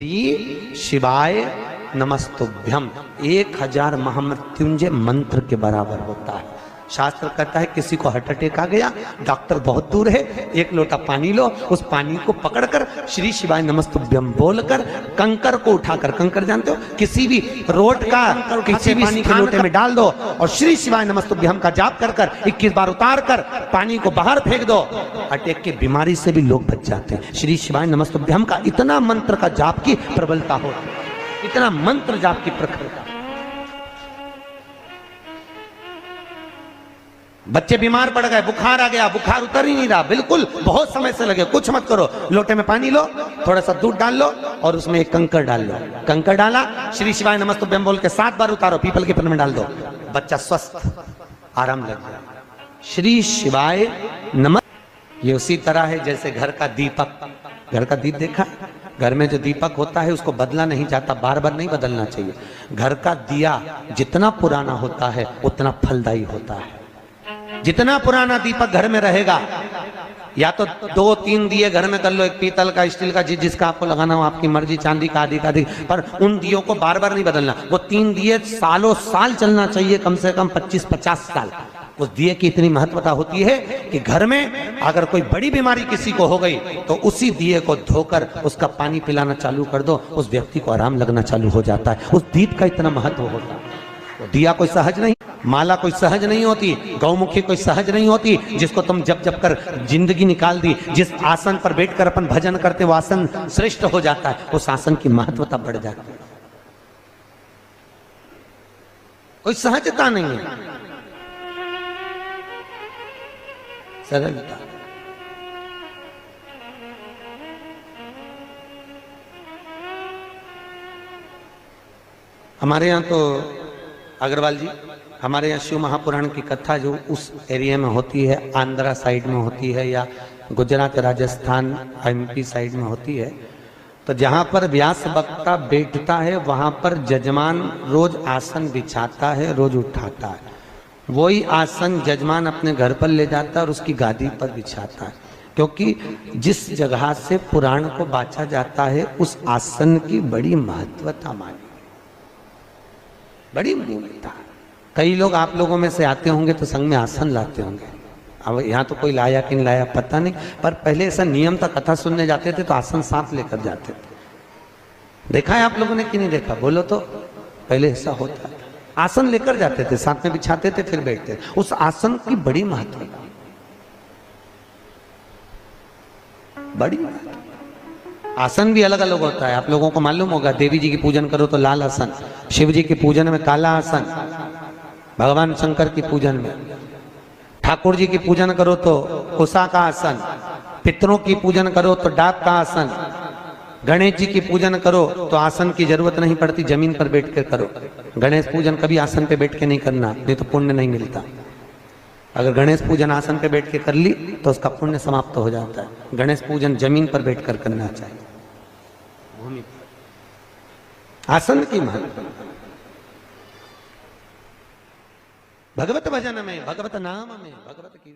श्री शिवाय नमस्तुभ्यम 1000 महामृत्युंजय मंत्र के बराबर होता है। शास्त्र कहता है किसी को हार्ट अटैक आ गया, डॉक्टर बहुत दूर है, 1 लोटा पानी लो, उस पानी को पकड़कर श्री शिवाय नमस्तुभ्यम बोलकर कंकर को उठाकर, कंकर जानते हो, किसी भी रोड का किसी भी पानी के लोटे में डाल दो और श्री शिवाय नमस्तुभ्यम का जाप कर कर 21 बार उतार कर पानी को बाहर फेंक दो। अटैक की बीमारी से भी लोग बच जाते हैं। श्री शिवाय नमस्तुभ्यम का इतना मंत्र का जाप की प्रबलता होती है, इतना मंत्र जाप की प्रखरता। बच्चे बीमार पड़ गए, बुखार आ गया, बुखार उतर ही नहीं रहा, बिल्कुल बहुत समय से लगे, कुछ मत करो, लोटे में पानी लो, थोड़ा सा दूध डाल लो और उसमें एक कंकर डाल लो। कंकर डाला, श्री शिवाय नमस्तुभ्यम बोल के 7 बार उतारो, पीपल के पेड़ में डाल दो, बच्चा स्वस्थ, आराम लग जाए। श्री शिवाय नमः। ये उसी तरह है जैसे घर का दीपक, घर का दीप देखा, घर में जो दीपक होता है उसको बदला नहीं जाता, बार बार नहीं बदलना चाहिए। घर का दिया जितना पुराना होता है उतना फलदायी होता है। जितना पुराना दीपक घर में रहेगा, या तो 2-3 दिए घर में कर लो, एक पीतल का, स्टील का, जिसका आपको लगाना हो आपकी मर्जी, चांदी का, आदि का आदि, पर उन दियों को बार बार नहीं बदलना। वो 3 दिए सालों साल चलना चाहिए, कम से कम 25-50 साल। उस दिए की इतनी महत्वता होती है कि घर में अगर कोई बड़ी बीमारी किसी को हो गई तो उसी दिए को धोकर उसका पानी पिलाना चालू कर दो, उस व्यक्ति को आराम लगना चालू हो जाता है। उस दीप का इतना महत्व होता है। दिया कोई सहज नहीं, माला कोई सहज नहीं होती, गौमुखी कोई सहज नहीं होती, जिसको तुम जप जप कर जिंदगी निकाल दी। जिस आसन पर बैठकर अपन भजन करते वो आसन श्रेष्ठ हो जाता है, उस आसन की महत्वता बढ़ जाती है। कोई सहजता नहीं है, सरलता। हमारे यहाँ तो अग्रवाल जी, हमारे यहाँ शिव महापुराण की कथा जो उस एरिया में होती है, आंध्रा साइड में होती है या गुजरात, राजस्थान, एमपी साइड में होती है, तो जहाँ पर व्यास वक्ता बैठता है वहाँ पर जजमान रोज आसन बिछाता है, रोज उठाता है। वही आसन जजमान अपने घर पर ले जाता है और उसकी गादी पर बिछाता है, क्योंकि जिस जगह से पुराण को बांचा जाता है उस आसन की बड़ी महत्वता मानी, बड़ी मूल्यता। कई लोग आप लोगों में से आते होंगे तो संग में आसन लाते होंगे। अब यहाँ तो कोई लाया कि नहीं लाया पता नहीं, पर पहले ऐसा नियम था, कथा सुनने जाते थे तो आसन साथ लेकर जाते थे। देखा है आप लोगों ने कि नहीं देखा? बोलो तो। पहले ऐसा होता, आसन लेकर जाते थे, साथ में बिछाते थे, फिर बैठते थे। उस आसन की बड़ी महत्वता, बड़ी। आसन भी अलग अलग होता है, आप लोगों को मालूम होगा। देवी जी की पूजन करो तो लाल आसन, शिव जी की पूजन में काला आसन, भगवान शंकर की पूजन में, ठाकुर जी की पूजन करो तो उषा का आसन, पितरों की पूजन करो तो डाक का आसन, गणेश जी की पूजन करो तो आसन की जरूरत नहीं पड़ती, जमीन पर बैठ कर करो। गणेश पूजन कभी आसन पे बैठ के नहीं करना, नहीं तो पुण्य नहीं मिलता। अगर गणेश पूजन आसन पे बैठ के कर ली तो उसका पुण्य समाप्त हो जाता है। गणेश पूजन जमीन पर बैठकर करना चाहिए, भूमि पर। आसन की महत्व भगवत भजन में, भगवत नाम में, भगवत की